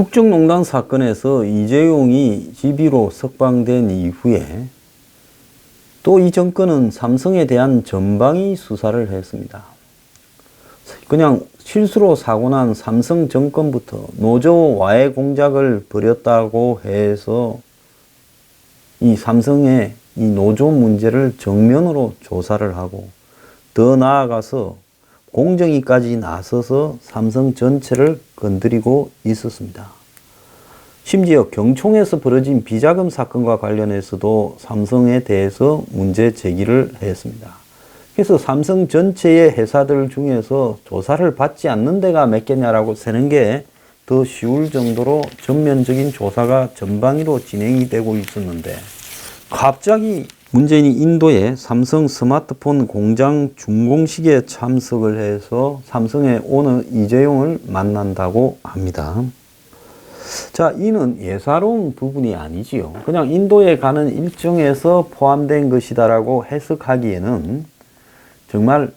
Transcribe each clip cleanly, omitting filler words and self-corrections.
국정농단 사건에서 이재용이 집위로 석방된 이후에 또 이 정권은 삼성에 대한 전방위 수사를 했습니다. 그냥 실수로 사고난 삼성 정권부터 노조 와해 공작을 벌였다고 해서 이 삼성의 이 노조 문제를 정면으로 조사를 하고 더 나아가서 공정위까지 나서서 삼성 전체를 건드리고 있었습니다. 심지어 경총에서 벌어진 비자금 사건과 관련해서도 삼성에 대해서 문제 제기를 했습니다. 그래서 삼성 전체의 회사들 중에서 조사를 받지 않는 데가 몇 개냐라고 세는 게 더 쉬울 정도로 전면적인 조사가 전방위로 진행이 되고 있었는데 갑자기 문재인이 인도에 삼성 스마트폰 공장 준공식에 참석을 해서 삼성의 오너 이재용을 만난다고 합니다. 자, 이는 예사로운 부분이 아니지요. 그냥 인도에 가는 일정에서 포함된 것이다라고 해석하기에는 정말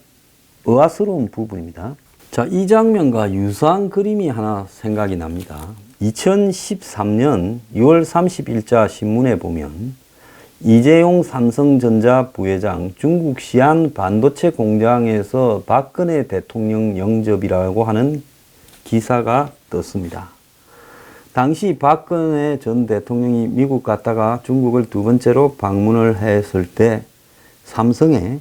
의아스러운 부분입니다. 자, 이 장면과 유사한 그림이 하나 생각이 납니다. 2013년 6월 30일자 신문에 보면 이재용 삼성전자 부회장 중국 시안 반도체 공장에서 박근혜 대통령 영접이라고 하는 기사가 떴습니다. 당시 박근혜 전 대통령이 미국 갔다가 중국을 두 번째로 방문을 했을 때 삼성의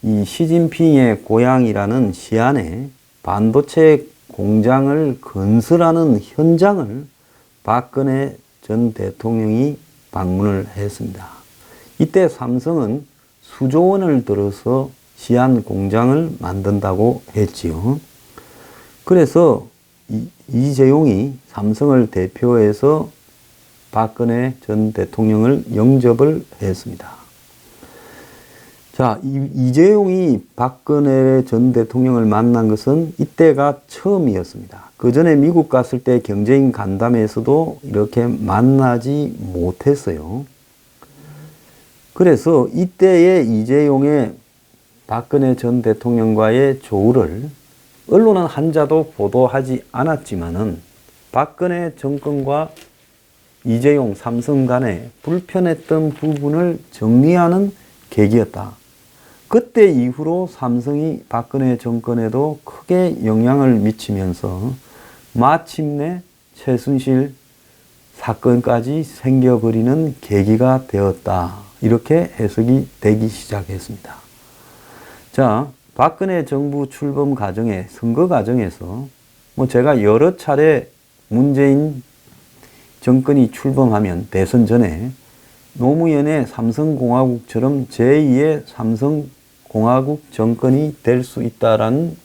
이 시진핑의 고향이라는 시안에 반도체 공장을 건설하는 현장을 박근혜 전 대통령이 방문을 했습니다. 이때 삼성은 수조 원을 들어서 시안 공장을 만든다고 했지요. 그래서 이재용이 삼성을 대표해서 박근혜 전 대통령을 영접을 했습니다. 자, 이재용이 박근혜 전 대통령을 만난 것은 이때가 처음이었습니다. 그 전에 미국 갔을 때 경제인 간담회에서도 이렇게 만나지 못했어요. 그래서 이때의 이재용의 박근혜 전 대통령과의 조우를 언론은 한자도 보도하지 않았지만은 박근혜 정권과 이재용 삼성 간에 불편했던 부분을 정리하는 계기였다. 그때 이후로 삼성이 박근혜 정권에도 크게 영향을 미치면서 마침내 최순실 사건까지 생겨버리는 계기가 되었다. 이렇게 해석이 되기 시작했습니다. 자, 박근혜 정부 출범 과정에 선거 과정에서 제가 여러 차례 문재인 정권이 출범하면 대선 전에 노무현의 삼성공화국처럼 제2의 삼성공화국 정권이 될 수 있다라는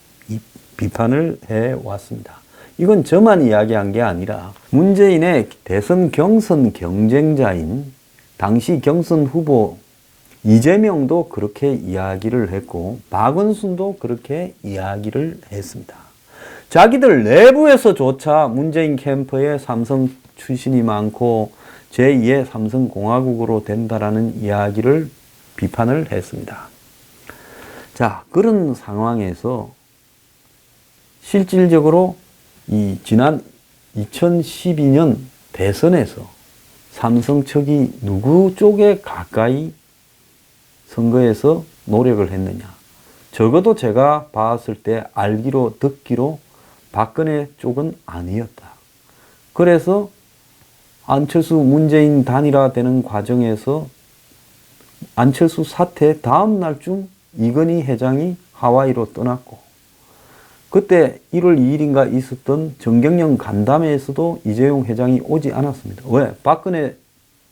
비판을 해왔습니다. 이건 저만 이야기한 게 아니라 문재인의 대선 경선 경쟁자인 당시 경선 후보 이재명도 그렇게 이야기를 했고 박원순도 그렇게 이야기를 했습니다. 자기들 내부에서조차 문재인 캠프에 삼성 출신이 많고 제2의 삼성공화국으로 된다라는 이야기를 비판을 했습니다. 자, 그런 상황에서 실질적으로 이 지난 2012년 대선에서 삼성 측이 누구 쪽에 가까이 선거에서 노력을 했느냐. 적어도 제가 봤을 때 알기로 듣기로 박근혜 쪽은 아니었다. 그래서 안철수 문재인 단일화되는 과정에서 안철수 사태 다음 날쯤 이건희 회장이 하와이로 떠났고 그때 1월 2일인가 있었던 정경련 간담회에서도 이재용 회장이 오지 않았습니다. 왜? 박근혜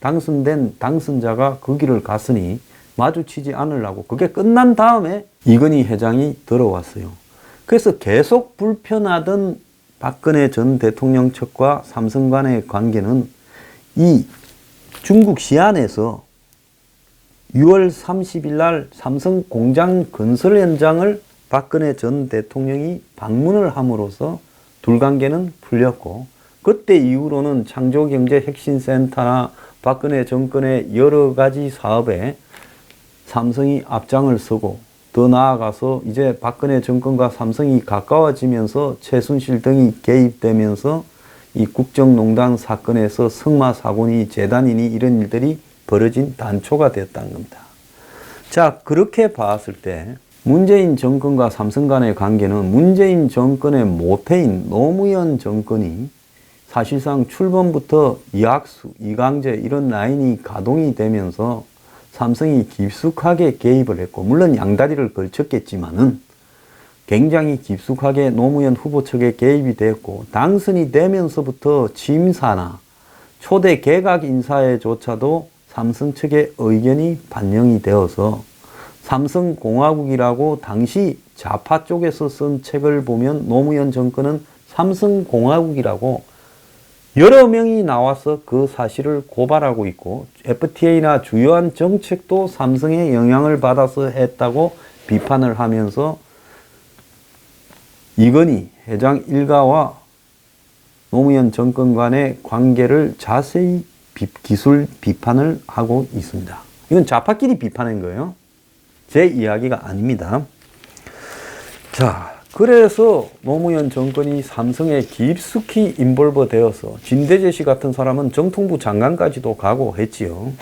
당선된 당선자가 그 길을 갔으니 마주치지 않으려고. 그게 끝난 다음에 이건희 회장이 들어왔어요. 그래서 계속 불편하던 박근혜 전 대통령 측과 삼성 간의 관계는 이 중국 시안에서 6월 30일 날 삼성 공장 건설 현장을 박근혜 전 대통령이 방문을 함으로써 둘 관계는 풀렸고 그때 이후로는 창조경제혁신센터나 박근혜 정권의 여러 가지 사업에 삼성이 앞장을 서고 더 나아가서 이제 박근혜 정권과 삼성이 가까워지면서 최순실 등이 개입되면서 이 국정농단 사건에서 승마 사고니 재단이니 이런 일들이 벌어진 단초가 되었다는 겁니다. 자, 그렇게 봤을 때 문재인 정권과 삼성 간의 관계는 문재인 정권의 모태인 노무현 정권이 사실상 출범부터 이학수, 이강재 이런 라인이 가동이 되면서 삼성이 깊숙하게 개입을 했고, 물론 양다리를 걸쳤겠지만은 굉장히 깊숙하게 노무현 후보 측에 개입이 되었고, 당선이 되면서부터 심사나 초대 개각 인사에조차도 삼성 측의 의견이 반영이 되어서 삼성공화국이라고 당시 좌파 쪽에서 쓴 책을 보면 노무현 정권은 삼성공화국이라고 여러 명이 나와서 그 사실을 고발하고 있고, FTA나 주요한 정책도 삼성의 영향을 받아서 했다고 비판을 하면서 이건희 회장 일가와 노무현 정권 간의 관계를 자세히 기술 비판을 하고 있습니다. 이건 좌파끼리 비판한 거예요. 제 이야기가 아닙니다. 자, 그래서 노무현 정권이 삼성에 깊숙이 인볼버 되어서 진대재 씨 같은 사람은 정통부 장관까지도 가고 했지요.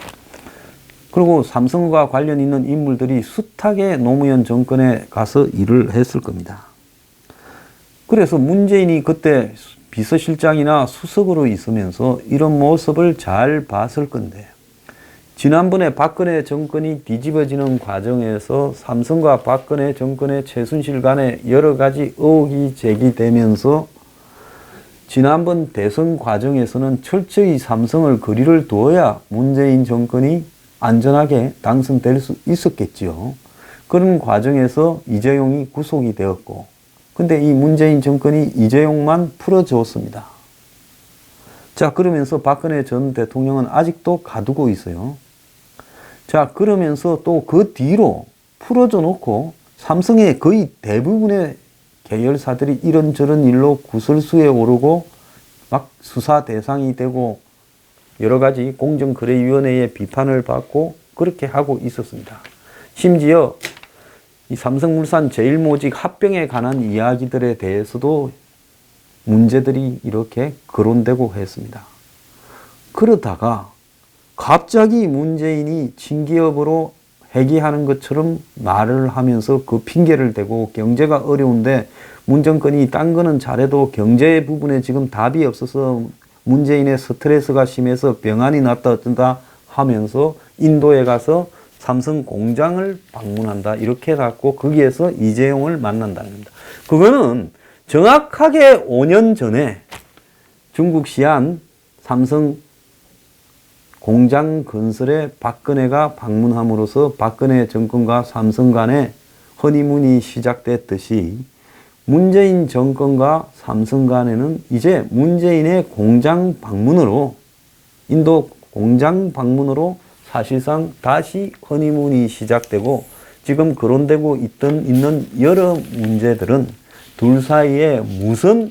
그리고 삼성과 관련 있는 인물들이 숱하게 노무현 정권에 가서 일을 했을 겁니다. 그래서 문재인이 그때 비서실장이나 수석으로 있으면서 이런 모습을 잘 봤을 건데, 지난번에 박근혜 정권이 뒤집어지는 과정에서 삼성과 박근혜 정권의 최순실 간에 여러 가지 의혹이 제기되면서 지난번 대선 과정에서는 철저히 삼성을 거리를 두어야 문재인 정권이 안전하게 당선될 수 있었겠지요. 그런 과정에서 이재용이 구속이 되었고, 근데 이 문재인 정권이 이재용만 풀어줬습니다. 자, 그러면서 박근혜 전 대통령은 아직도 가두고 있어요. 자, 그러면서 또 그 뒤로 풀어줘 놓고 삼성의 거의 대부분의 계열사들이 이런저런 일로 구설수에 오르고 막 수사 대상이 되고 여러 가지 공정거래위원회의 비판을 받고 그렇게 하고 있었습니다. 심지어 이 삼성물산 제일모직 합병에 관한 이야기들에 대해서도 문제들이 이렇게 거론되고 했습니다. 그러다가 갑자기 문재인이 친기업으로 회귀하는 것처럼 말을 하면서 그 핑계를 대고 경제가 어려운데 문 정권이 딴 거는 잘해도 경제 부분에 지금 답이 없어서 문재인의 스트레스가 심해서 병안이 났다 어쩐다 하면서 인도에 가서 삼성 공장을 방문한다 이렇게 해갖고 거기에서 이재용을 만난다는 겁니다. 그거는 정확하게 5년 전에 중국 시안 삼성 공장 건설에 박근혜가 방문함으로써 박근혜 정권과 삼성 간의 허니문이 시작됐듯이 문재인 정권과 삼성 간에는 이제 문재인의 공장 방문으로 인도 공장 방문으로 사실상 다시 허니문이 시작되고 지금 거론되고 있는 여러 문제들은 둘 사이에 무슨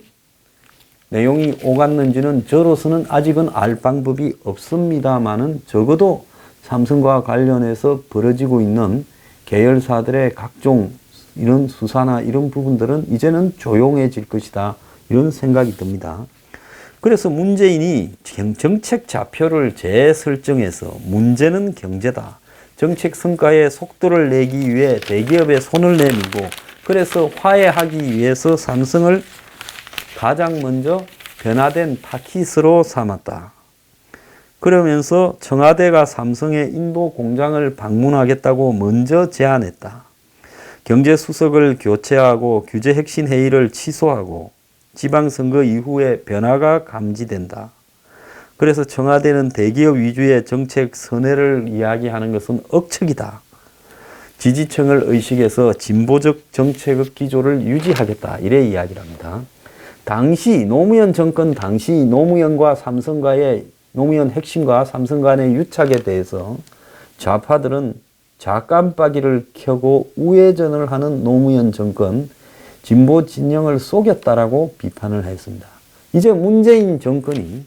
내용이 오갔는지는 저로서는 아직은 알 방법이 없습니다만은 적어도 삼성과 관련해서 벌어지고 있는 계열사들의 각종 이런 수사나 이런 부분들은 이제는 조용해질 것이다 이런 생각이 듭니다. 그래서 문재인이 정책 좌표를 재설정해서 문제는 경제다. 정책 성과에 속도를 내기 위해 대기업에 손을 내밀고 그래서 화해하기 위해서 삼성을 가장 먼저 변화된 타깃으로 삼았다. 그러면서 청와대가 삼성의 인도 공장을 방문하겠다고 먼저 제안했다. 경제수석을 교체하고 규제 혁신 회의를 취소하고 지방선거 이후에 변화가 감지된다. 그래서 청와대는 대기업 위주의 정책 선회를 이야기하는 것은 억측이다. 지지층을 의식해서 진보적 정책의 기조를 유지하겠다. 이래 이야기를 합니다. 당시 노무현 정권 당시 노무현과 삼성과의 노무현 핵심과 삼성 간의 유착에 대해서 좌파들은 좌깜빡이를 켜고 우회전을 하는 노무현 정권 진보 진영을 속였다라고 비판을 했습니다. 이제 문재인 정권이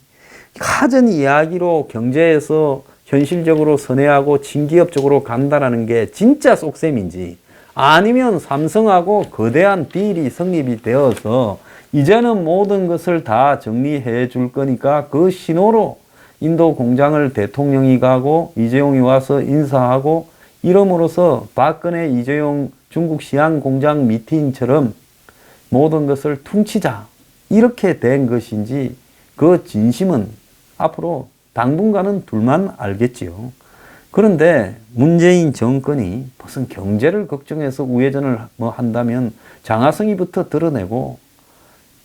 가전 이야기로 경제에서 현실적으로 선회하고 친기업적으로 간다라는 게 진짜 속셈인지 아니면 삼성하고 거대한 딜이 성립이 되어서 이제는 모든 것을 다 정리해 줄 거니까 그 신호로 인도 공장을 대통령이 가고 이재용이 와서 인사하고 이름으로써 박근혜 이재용 중국 시안 공장 미팅처럼 모든 것을 퉁치자 이렇게 된 것인지 그 진심은 앞으로 당분간은 둘만 알겠지요. 그런데 문재인 정권이 무슨 경제를 걱정해서 우회전을 한다면 장하성이부터 드러내고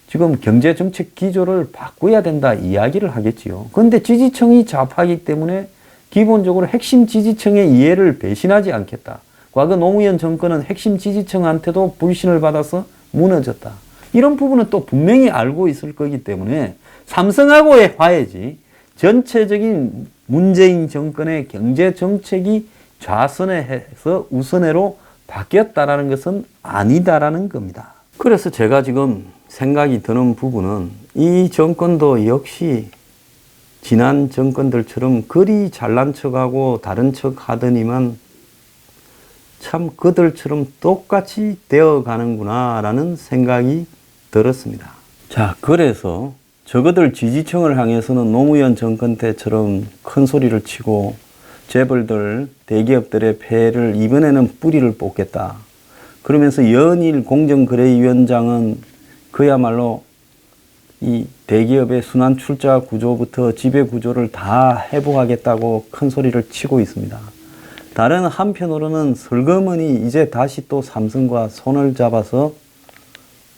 지금 경제정책 기조를 바꿔야 된다 이야기를 하겠지요. 그런데 지지층이 좌파이기 때문에 기본적으로 핵심 지지층의 이해를 배신하지 않겠다. 과거 노무현 정권은 핵심 지지층한테도 불신을 받아서 무너졌다. 이런 부분은 또 분명히 알고 있을 거기 때문에 삼성하고의 화해지 전체적인 문재인 정권의 경제정책이 좌선에서 우선회로 바뀌었다라는 것은 아니다라는 겁니다. 그래서 제가 지금 생각이 드는 부분은 이 정권도 역시 지난 정권들처럼 그리 잘난 척하고 다른 척 하더니만 참 그들처럼 똑같이 되어가는구나 라는 생각이 들었습니다. 자, 그래서 저거들 지지층을 향해서는 노무현 정권 때처럼 큰 소리를 치고 재벌들, 대기업들의 폐해를 이번에는 뿌리를 뽑겠다. 그러면서 연일 공정거래위원장은 그야말로 이 대기업의 순환 출자 구조부터 지배 구조를 다 회복하겠다고 큰 소리를 치고 있습니다. 다른 한편으로는 슬그머니 이제 다시 또 삼성과 손을 잡아서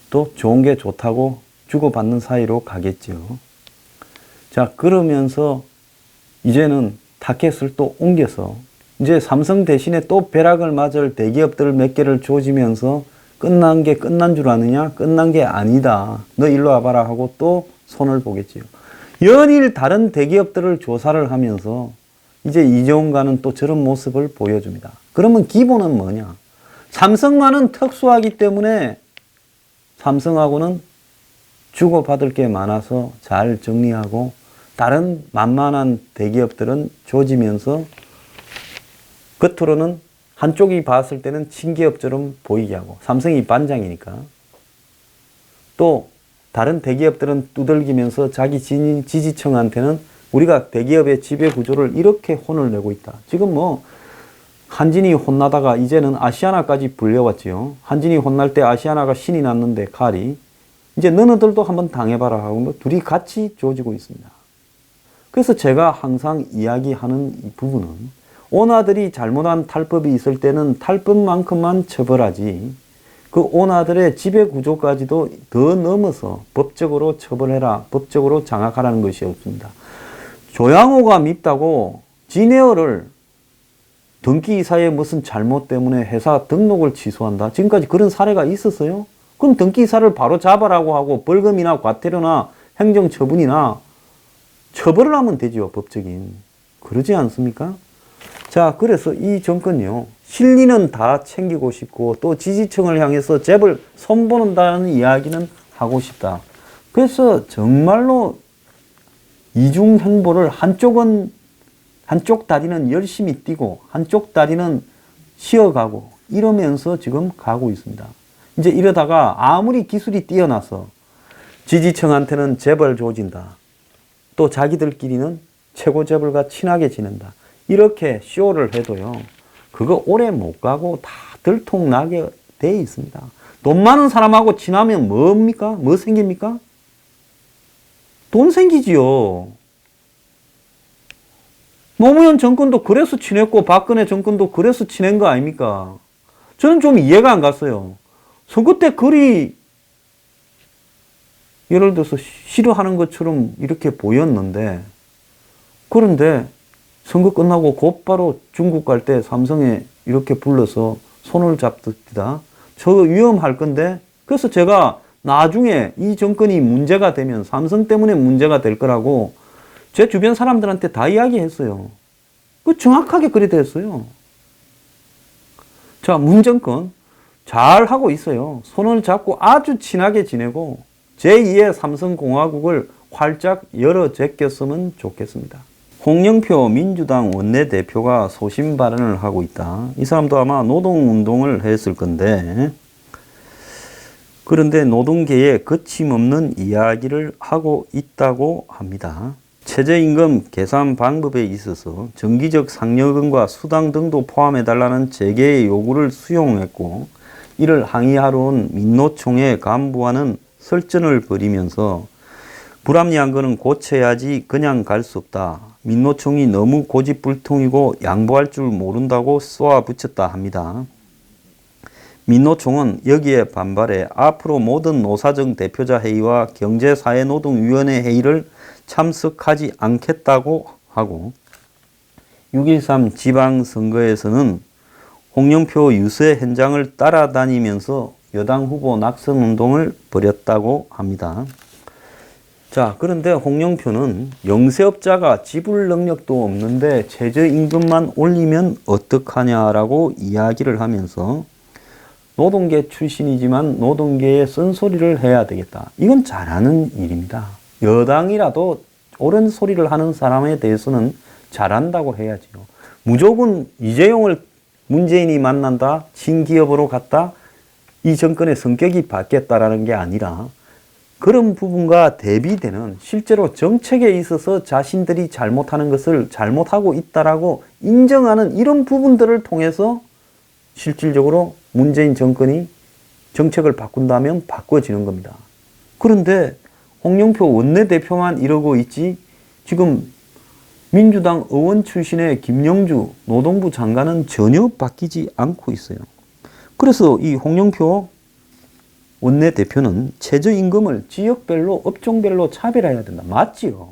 또 좋은 게 좋다고 주고받는 사이로 가겠죠. 자, 그러면서 이제는 타켓을 또 옮겨서 이제 삼성 대신에 또 벼락을 맞을 대기업들 몇 개를 조지면서 끝난 게 끝난 줄 아느냐? 끝난 게 아니다. 너 일로 와봐라 하고 또 손을 보겠지요. 연일 다른 대기업들을 조사를 하면서 이제 이재용과는 또 저런 모습을 보여줍니다. 그러면 기본은 뭐냐? 삼성만은 특수하기 때문에 삼성하고는 주고받을 게 많아서 잘 정리하고 다른 만만한 대기업들은 조지면서 겉으로는 한쪽이 봤을 때는 친기업처럼 보이게 하고 삼성이 반장이니까 또 다른 대기업들은 두들기면서 자기 지지층한테는 우리가 대기업의 지배 구조를 이렇게 혼을 내고 있다. 지금 뭐 한진이 혼나다가 이제는 아시아나까지 불려왔지요. 한진이 혼날 때 아시아나가 신이 났는데 칼이 이제 너네들도 한번 당해봐라 하고 뭐 둘이 같이 조지고 있습니다. 그래서 제가 항상 이야기하는 이 부분은 오나들이 잘못한 탈법이 있을 때는 탈법만큼만 처벌하지 그 오나들의 지배 구조까지도 더 넘어서 법적으로 처벌해라, 법적으로 장악하라는 것이 없습니다. 조양호가 밉다고 진에어를 등기 이사의 무슨 잘못 때문에 회사 등록을 취소한다. 지금까지 그런 사례가 있었어요? 그럼 등기 이사를 바로 잡아라고 하고 벌금이나 과태료나 행정처분이나 처벌을 하면 되죠, 법적인. 그러지 않습니까? 자, 그래서 이 정권요, 실리는 다 챙기고 싶고 또 지지층을 향해서 재벌 손보는다는 이야기는 하고 싶다. 그래서 정말로 이중 행보를 한쪽 다리는 열심히 뛰고 한쪽 다리는 쉬어가고 이러면서 지금 가고 있습니다. 이제 이러다가 아무리 기술이 뛰어나서 지지층한테는 재벌 조진다. 또 자기들끼리는 최고 재벌과 친하게 지낸다. 이렇게 쇼를 해도요. 그거 오래 못 가고 다 들통나게 돼 있습니다. 돈 많은 사람하고 친하면 뭡니까? 뭐 생깁니까? 돈 생기지요. 노무현 정권도 그래서 친했고 박근혜 정권도 그래서 친한 거 아닙니까? 저는 좀 이해가 안 갔어요. 선거 때 그리 예를 들어서 싫어하는 것처럼 이렇게 보였는데 그런데 선거 끝나고 곧바로 중국 갈 때 삼성에 이렇게 불러서 손을 잡듯이다. 저 위험할 건데 그래서 제가 나중에 이 정권이 문제가 되면 삼성 때문에 문제가 될 거라고 제 주변 사람들한테 다 이야기했어요. 그 정확하게 그리 됐어요. 자, 문 정권 잘 하고 있어요. 손을 잡고 아주 친하게 지내고 제2의 삼성공화국을 활짝 열어 제꼈으면 좋겠습니다. 홍영표 민주당 원내대표가 소신 발언을 하고 있다. 이 사람도 아마 노동운동을 했을 건데 그런데 노동계에 거침없는 이야기를 하고 있다고 합니다. 최저임금 계산 방법에 있어서 정기적 상여금과 수당 등도 포함해달라는 재계의 요구를 수용했고, 이를 항의하러 온 민노총의 간부와는 설전을 벌이면서 불합리한 것은 고쳐야지 그냥 갈 수 없다. 민노총이 너무 고집불통이고 양보할 줄 모른다고 쏘아붙였다 합니다. 민노총은 여기에 반발해 앞으로 모든 노사정 대표자 회의와 경제사회노동위원회 회의를 참석하지 않겠다고 하고, 6.13 지방선거에서는 홍영표 유세 현장을 따라다니면서 여당 후보 낙선운동을 벌였다고 합니다. 자, 그런데 홍영표는 영세업자가 지불 능력도 없는데 최저임금만 올리면 어떡하냐라고 이야기를 하면서 노동계 출신이지만 노동계의 쓴소리를 해야 되겠다. 이건 잘하는 일입니다. 여당이라도 옳은 소리를 하는 사람에 대해서는 잘한다고 해야지요. 무조건 이재용을 문재인이 만난다, 친기업으로 갔다, 이 정권의 성격이 바뀌었다라는 게 아니라 그런 부분과 대비되는 실제로 정책에 있어서 자신들이 잘못하는 것을 잘못하고 있다라고 인정하는 이런 부분들을 통해서 실질적으로 문재인 정권이 정책을 바꾼다면 바꿔지는 겁니다. 그런데 홍영표 원내대표만 이러고 있지, 지금 민주당 의원 출신의 김영주 노동부 장관은 전혀 바뀌지 않고 있어요. 그래서 이 홍영표 원내대표는 최저임금을 지역별로 업종별로 차별해야 된다. 맞지요.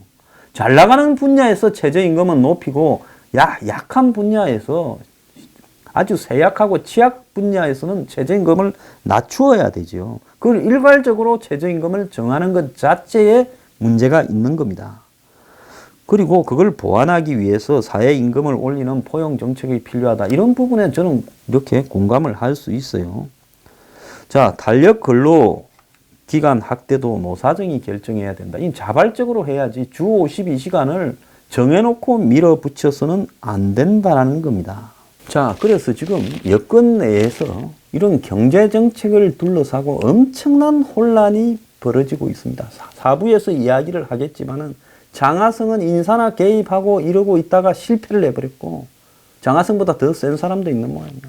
잘 나가는 분야에서 최저임금은 높이고 약한 분야에서 아주 쇠약하고 취약 분야에서는 최저임금을 낮추어야 되죠. 그걸 일괄적으로 최저임금을 정하는 것 자체에 문제가 있는 겁니다. 그리고 그걸 보완하기 위해서 사회임금을 올리는 포용정책이 필요하다. 이런 부분에 저는 이렇게 공감을 할 수 있어요. 자, 탄력근로 기간 확대도 노사정이 결정해야 된다. 이 자발적으로 해야지 주 52시간을 정해놓고 밀어붙여서는 안 된다는 겁니다. 자, 그래서 지금 여권 내에서 이런 경제정책을 둘러싸고 엄청난 혼란이 벌어지고 있습니다. 사부에서 이야기를 하겠지만은 장하성은 인사나 개입하고 이러고 있다가 실패를 해버렸고, 장하성보다 더 센 사람도 있는 모양이에요.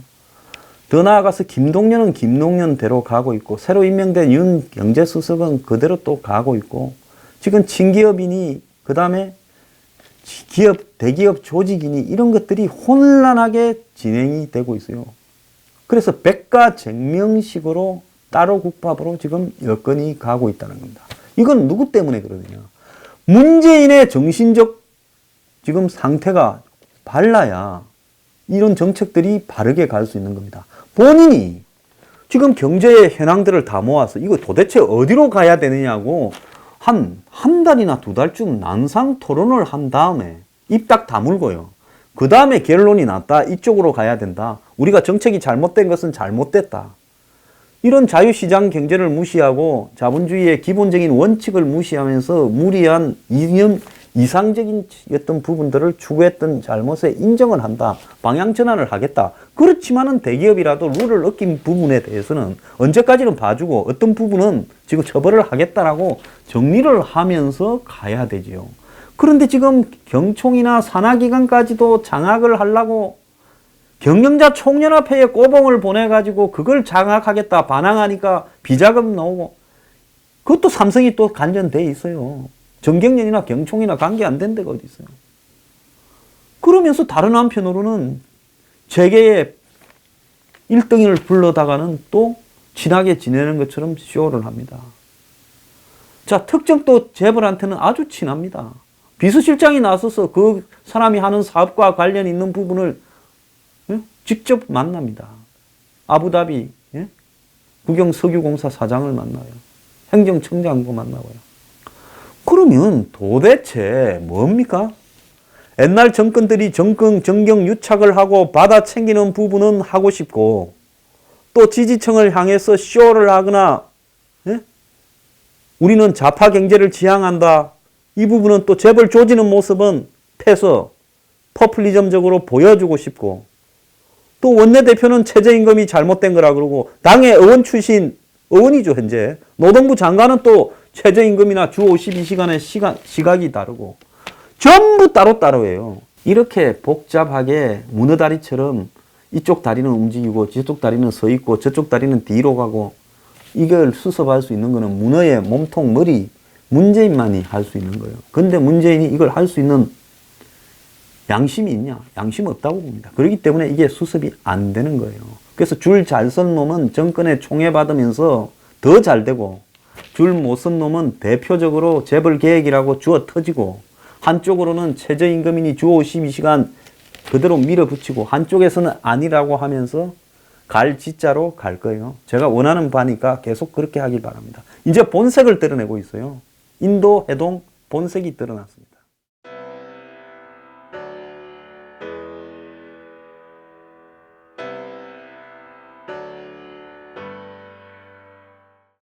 더 나아가서 김동연은 김동연대로 가고 있고, 새로 임명된 윤 경제수석은 그대로 또 가고 있고, 지금 친기업이니 그 다음에 기업, 대기업 조직이니 이런 것들이 혼란하게 진행이 되고 있어요. 그래서 백가쟁명식으로 따로 국밥으로 지금 여건이 가고 있다는 겁니다. 이건 누구 때문에 그러느냐. 문재인의 정신적 지금 상태가 발라야 이런 정책들이 바르게 갈 수 있는 겁니다. 본인이 지금 경제의 현황들을 다 모아서 이거 도대체 어디로 가야 되느냐고 한 달이나 두 달쯤 난상 토론을 한 다음에 입 딱 다물고요. 그 다음에 결론이 났다. 이쪽으로 가야 된다. 우리가 정책이 잘못된 것은 잘못됐다. 이런 자유시장 경제를 무시하고 자본주의의 기본적인 원칙을 무시하면서 무리한 이념 이상적인 어떤 부분들을 추구했던 잘못에 인정을 한다. 방향 전환을 하겠다. 그렇지만은 대기업이라도 룰을 어긴 부분에 대해서는 언제까지는 봐주고 어떤 부분은 지금 처벌을 하겠다라고 정리를 하면서 가야 되지요. 그런데 지금 경총이나 산하기관까지도 장악을 하려고 경영자 총연합회에 꼬봉을 보내가지고 그걸 장악하겠다 반항하니까 비자금 나오고, 그것도 삼성이 또 관련돼 있어요. 정경련이나 경총이나 관계 안 된 데가 어디 있어요. 그러면서 다른 한편으로는 재계의 1등을 불러다가는 또 친하게 지내는 것처럼 쇼를 합니다. 자, 특정 또 재벌한테는 아주 친합니다. 비서실장이 나서서 그 사람이 하는 사업과 관련 있는 부분을 직접 만납니다. 아부다비 국영석유공사 사장을 만나요. 행정청장도 만나고요. 그러면 도대체 뭡니까? 옛날 정권들이 정경 유착을 하고 받아 챙기는 부분은 하고 싶고, 또 지지층을 향해서 쇼를 하거나 우리는 좌파 경제를 지향한다. 이 부분은 또 재벌 조지는 모습은 패서 포퓰리즘적으로 보여주고 싶고, 또 원내대표는 최저임금이 잘못된 거라 그러고, 당의 의원 출신 어원이죠, 현재. 노동부 장관은 또 최저임금이나 주 52시간의 시각이 다르고 전부 따로따로예요. 이렇게 복잡하게 문어다리처럼 이쪽 다리는 움직이고 저쪽 다리는 서 있고 저쪽 다리는 뒤로 가고 이걸 수습할 수 있는 거는 문어의 몸통, 머리, 문재인만이 할 수 있는 거예요. 근데 문재인이 이걸 할 수 있는 양심이 있냐? 양심 없다고 봅니다. 그렇기 때문에 이게 수습이 안 되는 거예요. 그래서 줄 잘 쓴 놈은 정권에 총애받으면서 더 잘 되고 줄 못 쓴 놈은 대표적으로 재벌 계획이라고 주어 터지고 한쪽으로는 최저임금이니 주 52시간 그대로 밀어붙이고 한쪽에서는 아니라고 하면서 갈 짓자로 갈 거예요. 제가 원하는 바니까 계속 그렇게 하길 바랍니다. 이제 본색을 드러내고 있어요. 인도 해동 본색이 드러났습니다.